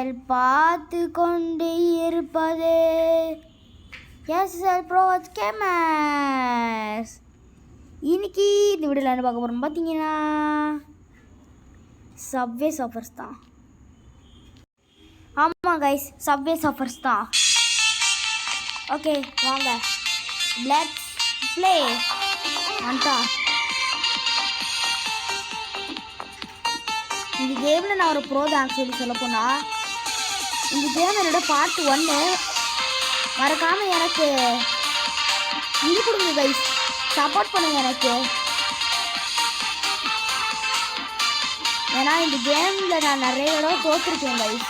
நீங்கள் பார்த்து கொண்டு இருப்பது எஸ்எல் ப்ரோ கேமர்ஸ். இன்னைக்கு இந்த வீடியோவில் என்ன பார்க்க போகிறோம் பார்த்தீங்கன்னா சப்வே சஃபர்ஸ் தான். ஆமாம் கைஸ், சப்வே சஃபர்ஸ் தான். ஓகே வாங்க லெட்ஸ் ப்ளே. வந்துட்டா இந்த கேமில் நான் ஒரு ப்ரோ தான் சொல்ல போனால். இந்த கேம் என்னோட பார்ட் 1. மறக்காமல் எனக்கு இது கொடுங்க கைஸ், சப்போர்ட் பண்ணுங்க எனக்கு. ஏன்னா இந்த கேமில் நான் நிறைய தடவை தோற்றுருக்கேன் கைஸ்.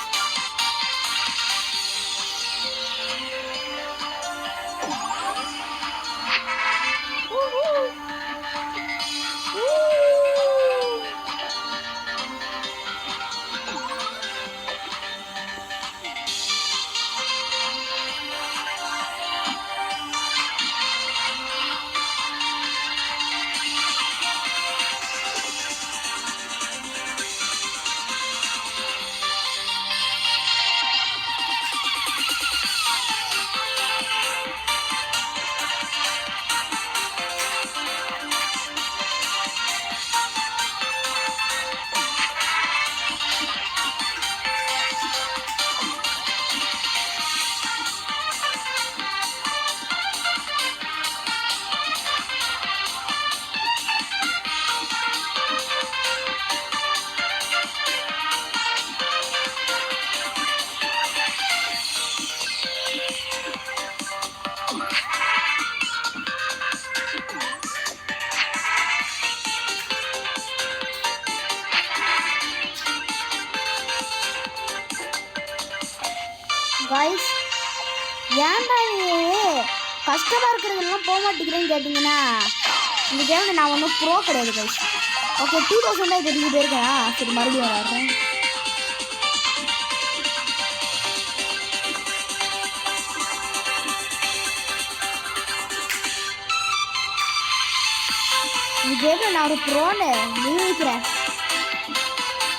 கைஸ், ஏன்டா கஷ்டமாக இருக்கிறதெல்லாம் போக மாட்டேங்கிறேன்னு கேட்டிங்கன்னா, இந்த கேமில் நான் ஒன்றும் ப்ரோ கிடையாது கைஸ். ஓகே 2000 தான் தெரிஞ்சு போயிருக்கேன். சரி மறுபடியும் விளாட்றேன். இந்த கேமில் நான் ஒரு ப்ரோன்னு நிரூபிக்கிறேன்.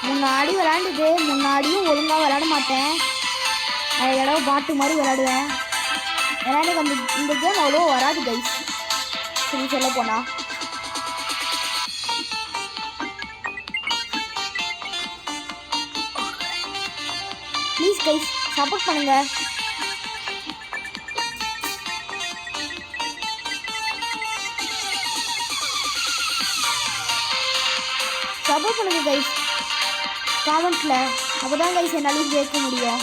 முன்னாடி விளாண்டுது, முன்னாடியும் ஒழுங்காக விளாட மாட்டேன். தடவை பாட்டு மாதிரி விளையாடுவேன். ஏன்னா எனக்கு இந்த கேம் அவ்வளோ வராது கைஸ் சரி சொல்ல போனா. ப்ளீஸ் கைஸ் சப்போர்ட் பண்ணுங்க. சப்போர்ட் பண்ணுங்க கைஸ் காமெண்ட்ல. அப்போதான் கைஸ் என்னாலையும் கேட்க முடியும்.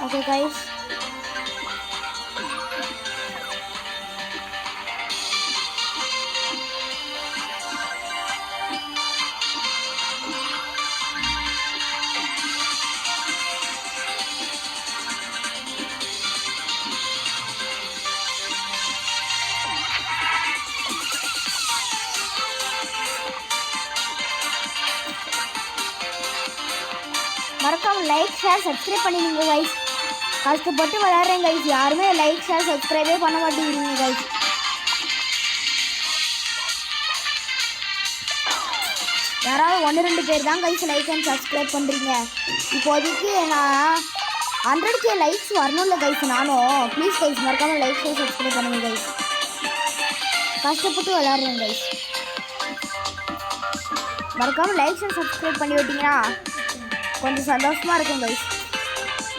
Okay guys, மறக்காம லைக் ஷேர் சப்ஸ்கிரைப் பண்ணிடுங்க கைஸ். கஷ்டப்பட்டு விளையாடுறேன் கைஸ், யாருமே லைக் ஷேர் சப்ஸ்கிரைபே பண்ண மாட்டேங்கிறீங்க கைஸ். யாராவது 1-2 பேர் தான் கைஸ் லைக் அண்ட் சப்ஸ்கிரைப் பண்ணுறீங்க. இப்போதைக்கு நான் 100K லைக்ஸ் வரணும்ல கைஸ். நானும் ப்ளீஸ் கைஸ் மறக்காமல் லைக் ஷேர் சப்ஸ்கிரைப் பண்ணுங்க கைஸ். கஷ்டப்பட்டு விளையாடுறேன் கைஸ். மறக்காமல் லைக் ஷேர் சப்ஸ்கிரைப் பண்ணி விட்டீங்கன்னா கொஞ்சம் சந்தோஷமாக இருக்கும் கைஸ்.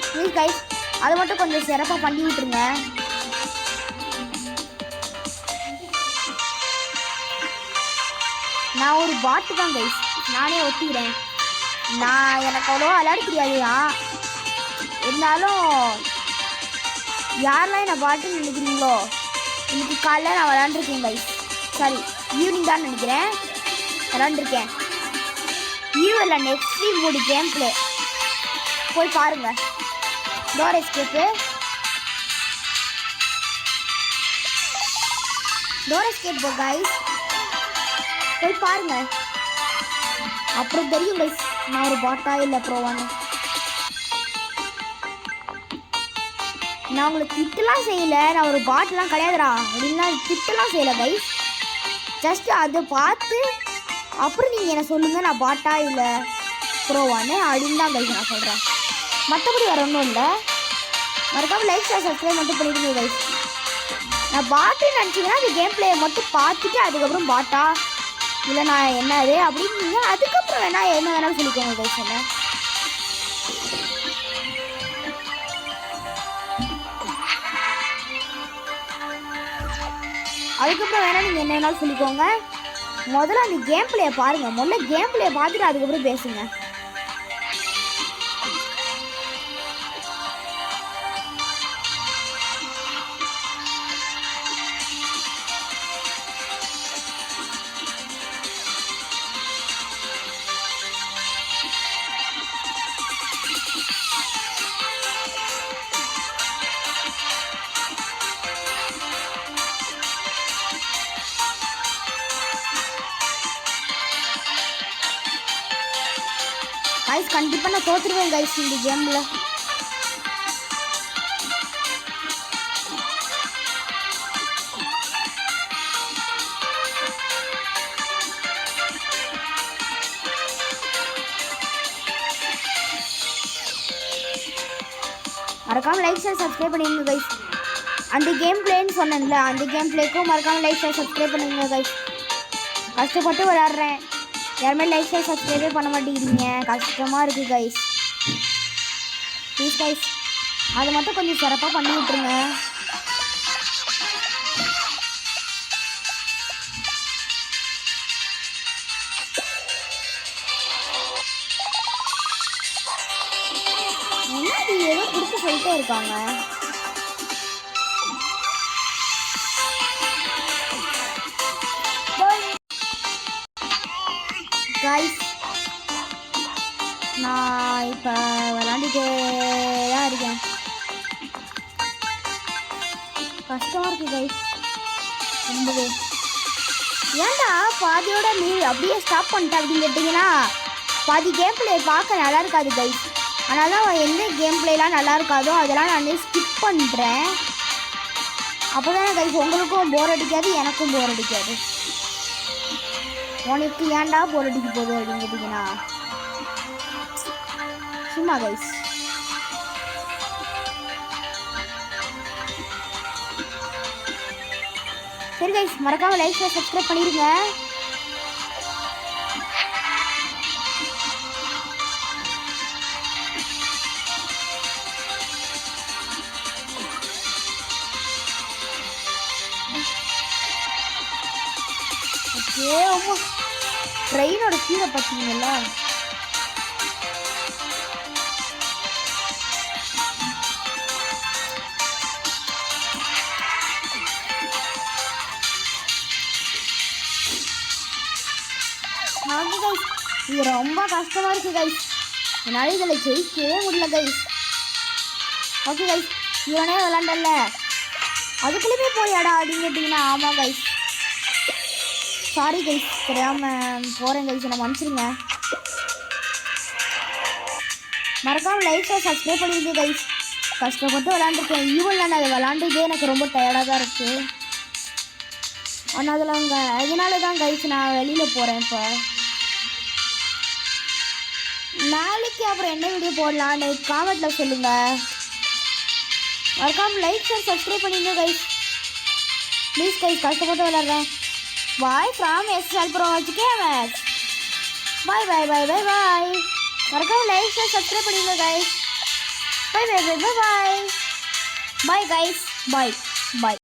ப்ளீஸ் கைஸ் அதை மட்டும் கொஞ்சம் சிறப்பாக பண்ணி விட்டுருங்க. நான் ஒரு பாட்டு தான் கைஸ், நானே ஒத்திக்கிறேன். எனக்கு அவ்வளோவா விளையாட தெரியாதுயா. இருந்தாலும் யாரெல்லாம் என்ன பாட்டுன்னு நினைக்கிறீங்களோ, இன்னைக்கு காலையில் நான் விளாண்டுருக்கேன் கைஸ். சாரி ஈவினிங் தான் நினைக்கிறேன் விளாண்டுருக்கேன். ஈவினில் நெக்ஸ்ட் வீக் மூடி கேம் பிளே போய் பாருங்கள். Door escape door escape guys போய் பாருங்க, அப்புறம் தெரியும் கைஸ். நான் ஒரு பாட்டா இல்லை ப்ரோவானு. நான் உங்களை திட்டலாம் செய்யலை, நான் ஒரு பாட்டெலாம் கிடையாதுடா அப்படின்னா திட்டலாம் செய்யலை கைஸ். ஜஸ்ட்டு அதை பார்த்து அப்புறம் நீங்கள் என்ன சொல்லுங்கள் நான் பாட்டா இல்லை ப்ரோவானு அப்படின்னு தான் கைஸ் நான் சொல்கிறேன். மற்றபடி வேறு ஒன்றும் இல்லை. மறக்காமல் லைக் ஷேர் சப்ஸ்கிரைப் மட்டும் பண்ணிடுங்க கைஸ். நான் பாட்டுன்னு நினச்சிங்கன்னா அந்த கேம் பிளேயை மட்டும் பார்த்துட்டு அதுக்கப்புறம் பாட்டா இல்லை நான் என்னது அப்படின்னு அதுக்கப்புறம் வேணால் என்ன வேணாலும் சொல்லிக்கோங்க கைஸ். என்ன அதுக்கப்புறம் வேணால் நீங்கள் என்ன வேணாலும் சொல்லிக்கோங்க. முதல்ல அந்த கேம் பிளேயை பாருங்கள். முதல்ல கேம் பிளேயை பார்த்துட்டு அதுக்கப்புறம் பேசுங்க. கைஸ் கண்டிப்பாக நான் தோற்றுருவேன் கைஸ் இந்த கேமில். மறக்காமல் லைக் ஷேர் சப்ஸ்கிரைப் பண்ணிடுங்க கைஸ். அந்த கேம் பிளேன்னு சொன்னேன்ல, அந்த கேம் பிளேக்கும் மறக்காமல் லைக் ஷேர் சப்ஸ்கிரைப் பண்ணிடுங்க கைஸ். கஷ்டப்பட்டு விளையாடுறேன், யாருமே லைக் ஷேர் சப்ஸ்கிரைபே பண்ண மாட்டேங்கிறீங்க, கஷ்டமாக இருக்குது கைஸ். ப்ளீஸ் கைஸ் அதை மட்டும் கொஞ்சம் சிறப்பாக பண்ணி விட்ருங்க. முன்னாடி ஏதோ கொடுத்து சொல்லிட்டே இருக்காங்க. கைஸ் நான் இப்போ விளாண்டுட்டே தான் இருக்கேன். கஷ்டமாக இருக்குது கைஸ் ரொம்பவே. ஏன்டா பாதியோட நீ அப்படியே ஸ்டாப் பண்ணிட்ட அப்படின்னு கேட்டிங்கன்னா பாதி கேம் பிளே பார்க்க நல்லா இருக்காது கைஸ். அதனால தான் எந்த கேம் பிளேலாம் நல்லா இருக்காதோ அதெல்லாம் நான் ஸ்கிப் பண்ணுறேன். அப்போ தானே கைஸ் உங்களுக்கும் போர் அடிக்காது எனக்கும் போர் அடிக்காது. உனக்கு ஏன்டா போர் அடிக்க போகுது அப்படின்னு கேட்டிங்கன்னா சும்மா கைஸ். சரி கைஸ் மறக்காமல் லைக் ஷேர் சப்ஸ்கிரைப் பண்ணிடுங்க. ஓகே அம்மா ட்ரெயினோட ஸ்பீடை பார்த்தீங்களா? கைஸ் இது ரொம்ப கஷ்டமாக இருக்குது கைஸ், என்னால் இதில் ஜெயிக்கவே முடியல கைஸ். ஓகே கைஸ் இவனே விளாண்டல அதுக்குள்ளேயுமே போயாடா அப்படின்னு கேட்டிங்கன்னா ஆமாம் கைஸ் சாரி கைஸ் தெரியாமல் போகிறேன் கைஸ், என்னை மன்னிச்சிருங்க. மறக்காமல் லைக் ஷேர் சப்ஸ்கிரைப் பண்ணிடுங்க கைஸ். கஷ்டப்பட்டு விளாண்டுருக்கேன். ஈவனில் நான் அதை விளாண்டுதே எனக்கு ரொம்ப டயர்டாக தான் இருக்குது. ஆனால் அதனால தான் கைஸ் நான் வெளியில் போகிறேன். இப்போ நாளைக்கு அப்புறம் என்ன வீடியோ போடலான்னு காமெண்ட்டில் சொல்லுங்கள். மறக்காமல் லைக் ஷேர் சப்ஸ்கிரைப் பண்ணிடுங்க கைஸ் ப்ளீஸ் கைஸ். கஷ்டப்பட்டு விளாட்றேன். Bye from SL pro gamers. Bye bye bye bye bye. மறக்காமல் லைக் ஷேர் சப்ஸ்கிரைப் பண்ணிடுங்க guys. Bye bye bye bye bye bye guys. Bye பாய்.